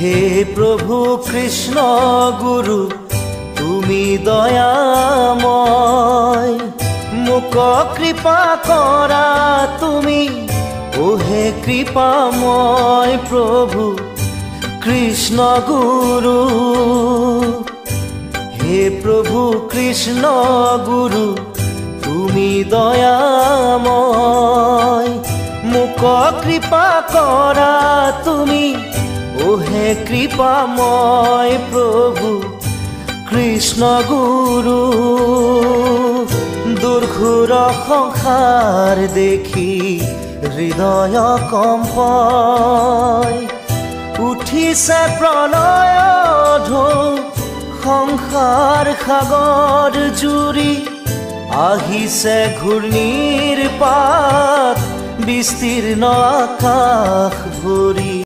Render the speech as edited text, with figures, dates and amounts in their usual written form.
হে প্ৰভু কৃষ্ণ গুৰু তুমি দয়াময়, মোক কৃপা কৰা তুমি ওহে কৃপাময় প্ৰভু কৃষ্ণ গুৰু। হে প্ৰভু কৃষ্ণ গুৰু তুমি দয়াময়, মোক কৃপা কৰা তুমি ওহে কৃপাময় প্ৰভু কৃষ্ণ গুৰু। দুৰ্ঘুৰ সংসাৰ দেখি হৃদয় কম্পয়, উঠিছে প্ৰলয় ঢৌ সংসাৰ সাগৰ জুৰি, আহিছে ঘূৰ্ণিৰ পাত বিস্তীৰ্ণ আকাশ ভৰি।